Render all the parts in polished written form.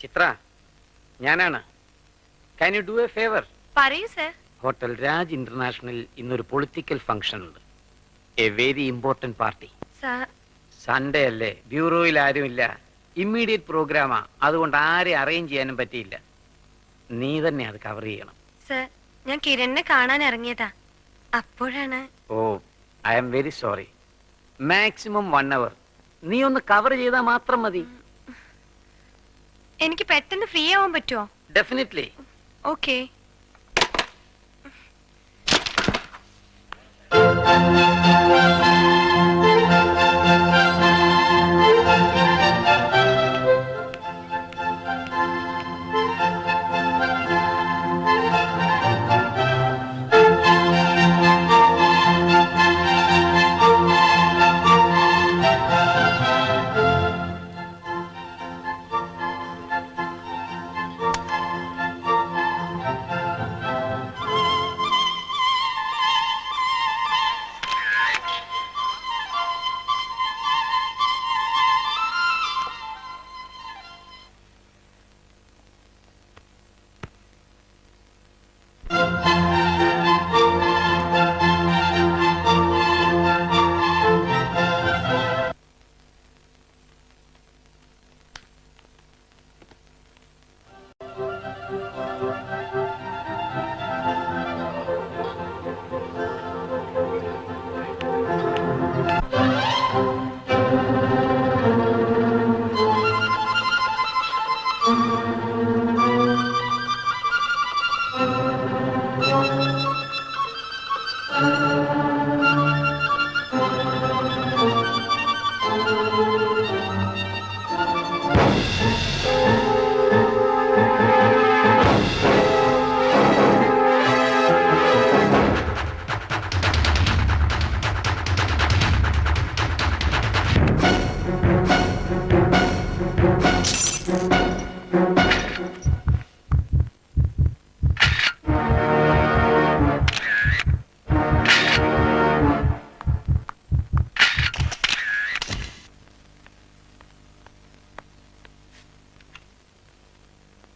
ചിത്ര, ഞാനാണ്. Can you do a favor? പറയൂ sir. Hotel Raj international ഇന്നൊരു പൊളിറ്റിക്കൽ ഫംഗ്ഷൻ ഉണ്ട്. A very important party. Sunday അല്ലേ, ബ്യൂറോയിൽ ആരുമില്ല, ഇമ്മീഡിയറ്റ് പ്രോഗ്രാമാ. അതുകൊണ്ട് ആരെ അറേഞ്ച് ചെയ്യാനും പറ്റിയില്ല. നീ തന്നെ അത് കവർ ചെയ്യണം. സർ, ഞാൻ കിരണിനെ കാണാൻ ഇറങ്ങിയതാ, അപ്പോഴാണ്. Oh, I am very sorry. Maximum 1 hour നീ ഒന്ന് കവർ ചെയ്താൽ മാത്രം മതി. എനിക്ക് പെട്ടെന്ന് ഫ്രീ ആവാൻ പറ്റുമോ? Definitely. Okay.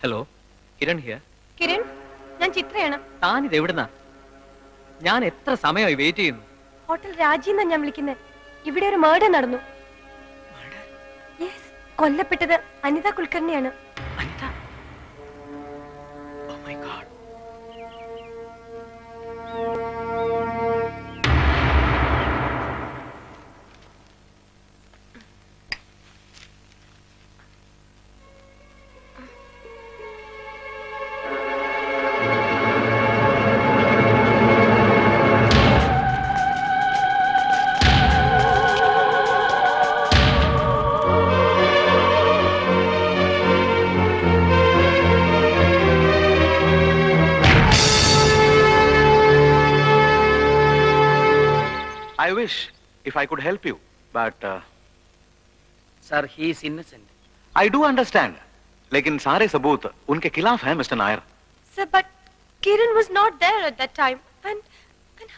Hello, Kiran here. Kiran, ഞാൻ ചിത്രയാണ്. താനിത് എവിടുന്നാ? ഞാൻ എത്ര സമയമായി വെയിറ്റ് ചെയ്യുന്നു. ഹോട്ടൽ രാജിന്നാ ഞാൻ വിളിക്കുന്നത്. ഇവിടെ ഒരു മർഡർ നടന്നു. യെസ്, കൊല്ലപ്പെട്ടത് അനിത കുൽക്കർണിയാണ്. Anita? Oh my God. I wish if I could help you, but Sir, he is innocent. I do understand. लेकिन सारे सबूत उनके खिलाफ हैं, mister Nair. Sir, but Kiran was not there at that time. And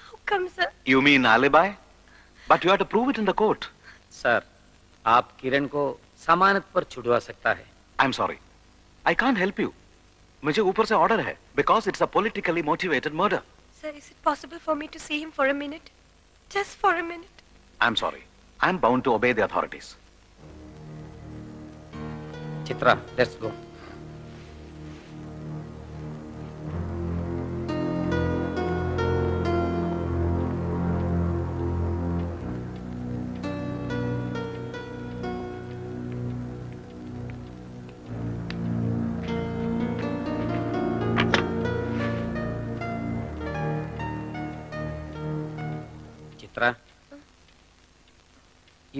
how come, sir? You mean alibi? But you have to prove it in the court. Sir, आप किरण को जमानत पर छुड़वा सकता है. I'm sorry. I can't help you. मुझे ऊपर से order है because it's a politically motivated murder. Sir, is it possible for me to see him for a minute? Just for a minute. I'm sorry. I'm bound to obey the authorities. Chitra, let's go. ചിത്ര,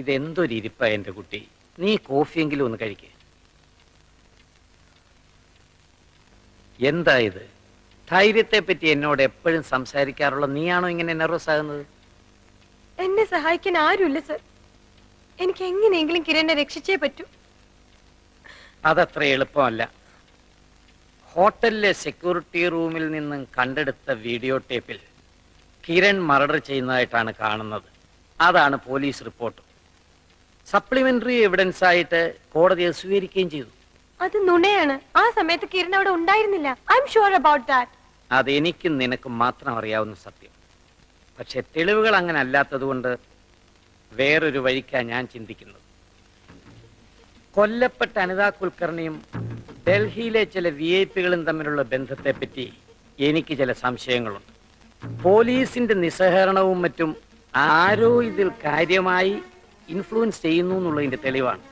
ഇതെന്തൊരിരിപ്പ എന്റെ കുട്ടി. നീ കോഫിയെങ്കിലും ഒന്ന് കഴിക്കേ. എന്താ ഇത്? ധൈര്യത്തെ പറ്റി എന്നോട് എപ്പോഴും സംസാരിക്കാറുള്ള നീയാണോ ഇങ്ങനെ നെർവസ് ആകുന്നത്? എന്നെ സഹായിക്കാൻ ആരുമില്ല സർ. എനിക്ക് എങ്ങനെയെങ്കിലും കിരണിനെ രക്ഷിച്ചേ പറ്റൂ. അതത്ര എളുപ്പമല്ല. ഹോട്ടലിലെ സെക്യൂരിറ്റി റൂമിൽ നിന്നും കണ്ടെടുത്ത വീഡിയോ ടേപ്പിൽ കിരൺ മർഡർ ചെയ്യുന്നതായിട്ടാണ് കാണുന്നത്. അതാണ് പോലീസ് റിപ്പോർട്ട്. സപ്ലിമെന്ററി എവിഡൻസ് ആയിട്ട് കോടതി സ്വീകരിക്കുകയും ചെയ്തു. അത് നുണയാണ്. ആ സമയത്ത് കിരൺ അവിടെ ഉണ്ടായിരുന്നില്ല. I'm sure about that. അതെനിക്കും നിനക്കും മാത്രം അറിയാവുന്ന സത്യം. പക്ഷെ തെളിവുകൾ അങ്ങനെ അല്ലാത്തതുകൊണ്ട് വേറൊരു വഴിക്കാ ഞാൻ ചിന്തിക്കുന്നത്. കൊല്ലപ്പെട്ട അനിതാ കുൽക്കർണിയും ഡൽഹിയിലെ ചില VIP-കളും തമ്മിലുള്ള ബന്ധത്തെപ്പറ്റി എനിക്ക് ചില സംശയങ്ങളുണ്ട്. പോലീസിന്റെ നിസ്സഹകരണവും മറ്റും ആരോ ഇതിൽ കാര്യമായി ഇൻഫ്ലുവൻസ് ചെയ്യുന്നു എന്നുള്ളതിന്റെ തെളിവാണ്.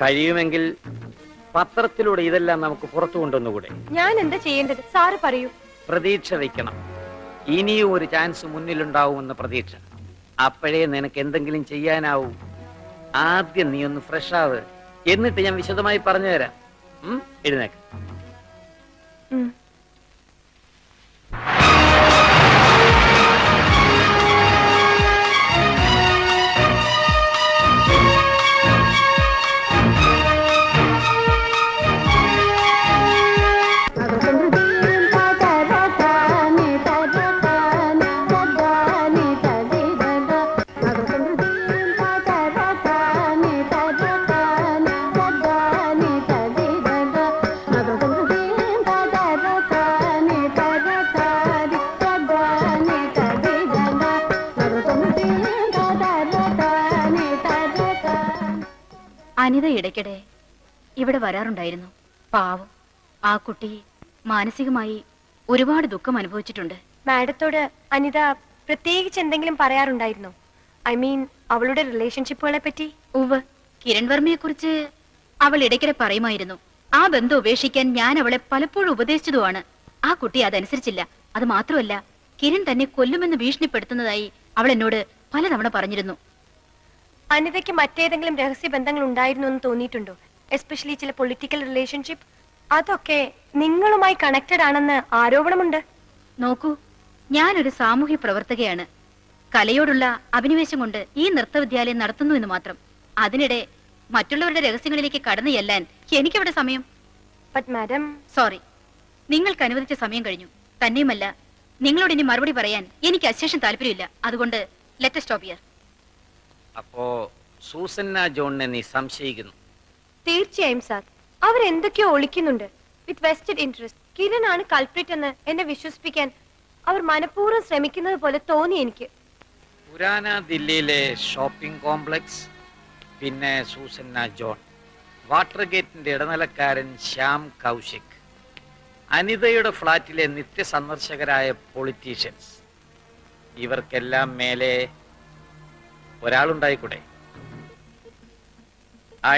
കഴിയുമെങ്കിൽ പത്രത്തിലൂടെ ഇതെല്ലാം നമുക്ക് പുറത്തു കൊണ്ടുവന്നുകൂടെ? ഞാൻ എന്താ ചെയ്യേണ്ടത് സാറ് പറയൂ. പ്രതീക്ഷ വയ്ക്കണം. ഇനിയും ഒരു ചാൻസ് മുന്നിലുണ്ടാവുമെന്ന പ്രതീക്ഷ. അപ്പോഴേ നിനക്ക് എന്തെങ്കിലും ചെയ്യാനാവൂ. ആദ്യം നീ ഒന്ന് ഫ്രഷ് ആവ്, എന്നിട്ട് ഞാൻ വിശദമായി പറഞ്ഞു തരാം. എഴുന്നേക്ക്. അനിത ഇടയ്ക്കിടെ ഇവിടെ വരാറുണ്ടായിരുന്നു. പാവം, ആ കുട്ടി മാനസികമായി ഒരുപാട് ദുഃഖം അനുഭവിച്ചിട്ടുണ്ട്. മാഡത്തോട് അനിത പ്രത്യേകിച്ച് എന്തെങ്കിലും പറയാറുണ്ടായിരുന്നോ? ഐ മീൻ അവളുടെ റിലേഷൻഷിപ്പുകളെ പറ്റി? ഉവ്വ്, കിരൺ വർമ്മയെ കുറിച്ച് അവൾ ഇടയ്ക്കിടെ പറയുമായിരുന്നു. ആ ബന്ധം ഉപേക്ഷിക്കാൻ ഞാൻ അവളെ പലപ്പോഴും ഉപദേശിച്ചതുമാണ്. ആ കുട്ടി അതനുസരിച്ചില്ല. അത് മാത്രമല്ല, കിരൺ തന്നെ കൊല്ലുമെന്ന് ഭീഷണിപ്പെടുത്തുന്നതായി അവൾ എന്നോട് പലതവണ പറഞ്ഞിരുന്നു. അനിതയ്ക്ക് മറ്റേതെങ്കിലും രഹസ്യ ബന്ധങ്ങൾ ഉണ്ടായിരുന്നു എന്ന് തോന്നിയിട്ടുണ്ടോ? എസ്പെഷ്യലി ചില പൊളിറ്റിക്കൽ റിലേഷൻഷിപ്പ്. അതൊക്കെ നിങ്ങളുമായി കണക്റ്റഡ് ആണെന്ന് ആരോപണമുണ്ട്. നോക്കൂ, ഞാനൊരു സാമൂഹ്യ പ്രവർത്തകയാണ്. കലയോടുള്ള അഭിനിവേശം കൊണ്ട് ഈ നൃത്തവിദ്യാലയം നടത്തുന്നു എന്ന് മാത്രം. അതിനിടെ മറ്റുള്ളവരുടെ രഹസ്യങ്ങളിലേക്ക് കടന്നു ചെല്ലാൻ എനിക്കവിടെ സമയം? സോറി, നിങ്ങൾക്ക് അനുവദിച്ച സമയം കഴിഞ്ഞു. തന്നെയുമല്ല, നിങ്ങളോട് ഇനി മറുപടി പറയാൻ എനിക്ക് അശേഷം താല്പര്യമില്ല. അതുകൊണ്ട് ലെറ്റ് us stop here. അപ്പോ സൂസന്ന ജോണിനെ നീ സംശയിക്കുന്നു? തീർച്ചയായും സാർ. അവരെന്തൊക്കെയോ ഒളിക്കുന്നുണ്ട് വിത്ത് വെസ്റ്റഡ് ഇൻട്രസ്റ്റ്. കിരൺ ആണ് കൾപ്രിറ്റ് എന്ന് എന്നെ വിശ്വസിപ്പിക്കാൻ അവർ മനഃപൂർവ്വം ശ്രമിക്കുന്നത് പോലെ തോന്നി എനിക്ക്. പുരാന ദില്ലിയിലെ ഷോപ്പിംഗ് കോംപ്ലക്സ്, പിന്നെ സൂസന്ന ജോൺ, വാട്ടർഗേറ്റിന്റെ ഇടനിലക്കാരൻ ശ്യാം കൗശിക്, അനിതയുടെ ഫ്ളാറ്റിലെ നിത്യസന്ദർശകരായ പൊളിറ്റീഷ്യൻസ്, ഇവർക്കെല്ലാം മേലെ ഒരാളുണ്ടായിക്കൂടെ?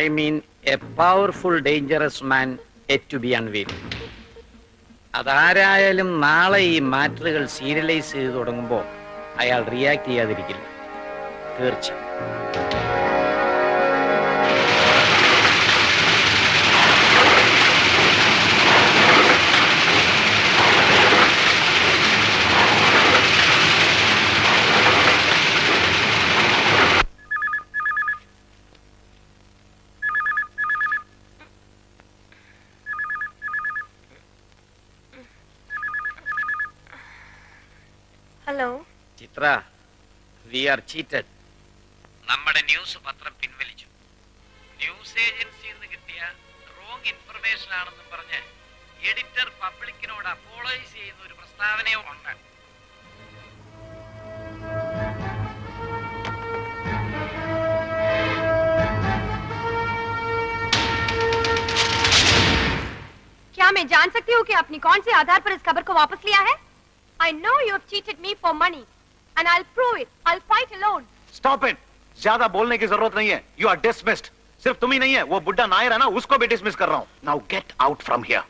I mean a powerful dangerous man yet to be unveiled. അതാരായാലും നാളെ ഈ മാറ്ററുകൾ സീരിയലൈസ് ചെയ്ത് തുടങ്ങുമ്പോൾ അയാൾ റിയാക്ട് ചെയ്യാതിരിക്കില്ല, തീർച്ച. ഹലോ ചിത്ര, വി ആർ ചീറ്റഡ്. നമ്മുടെ ന്യൂസ് പത്രം പിൻവലിച്ചു. ന്യൂസ് ഏജൻസിയിൽ നിന്ന് കിട്ടിയ റോങ് ഇൻഫർമേഷൻ ആണെന്നും പറഞ്ഞ് എഡിറ്റർ പബ്ലിക്കിനോട് അപ്പോളൈസ് ചെയ്യുന്ന ഒരു പ്രസ്താവനയോ ഉണ്ട്. क्या मैं जान सकती हूँ कि आपने कौन से आधार पर इस खबर को वापस लिया है? I know you have cheated me for money, and I'll prove it. I'll fight alone. Stop it. ज्यादा बोलने की जरूरत नहीं है. You are dismissed. सिर्फ तुम ही नहीं है, वो बुड्ढा नायर है ना, उसको भी डिसमिस कर रहा हूँ. Now get out from here.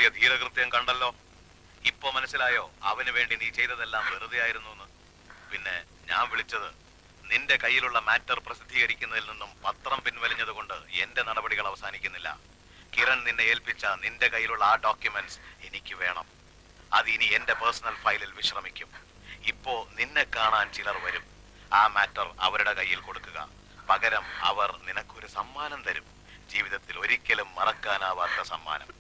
നടത്തിയ ധീരകൃത്യം കണ്ടല്ലോ. ഇപ്പൊ മനസ്സിലായോ അവന് വേണ്ടി നീ ചെയ്തതെല്ലാം വെറുതെ ആയിരുന്നു എന്ന്? പിന്നെ ഞാൻ വിളിച്ചത് നിന്റെ കയ്യിലുള്ള മാറ്റർ പ്രസിദ്ധീകരിക്കുന്നതിൽ നിന്നും പത്രം പിൻവലിഞ്ഞത് കൊണ്ട് എന്റെ നടപടികൾ അവസാനിക്കുന്നില്ല. കിരൺ നിന്നെ ഏൽപ്പിച്ച നിന്റെ കയ്യിലുള്ള ആ ഡോക്യുമെന്റ്സ് എനിക്ക് വേണം. അത് ഇനി എന്റെ പേഴ്സണൽ ഫയലിൽ വിശ്രമിക്കും. ഇപ്പോ നിന്നെ കാണാൻ ചിലർ വരും. ആ മാറ്റർ അവരുടെ കയ്യിൽ കൊടുക്കുക. പകരം അവർ നിനക്കൊരു സമ്മാനം തരും. ജീവിതത്തിൽ ഒരിക്കലും മറക്കാനാവാത്ത സമ്മാനം.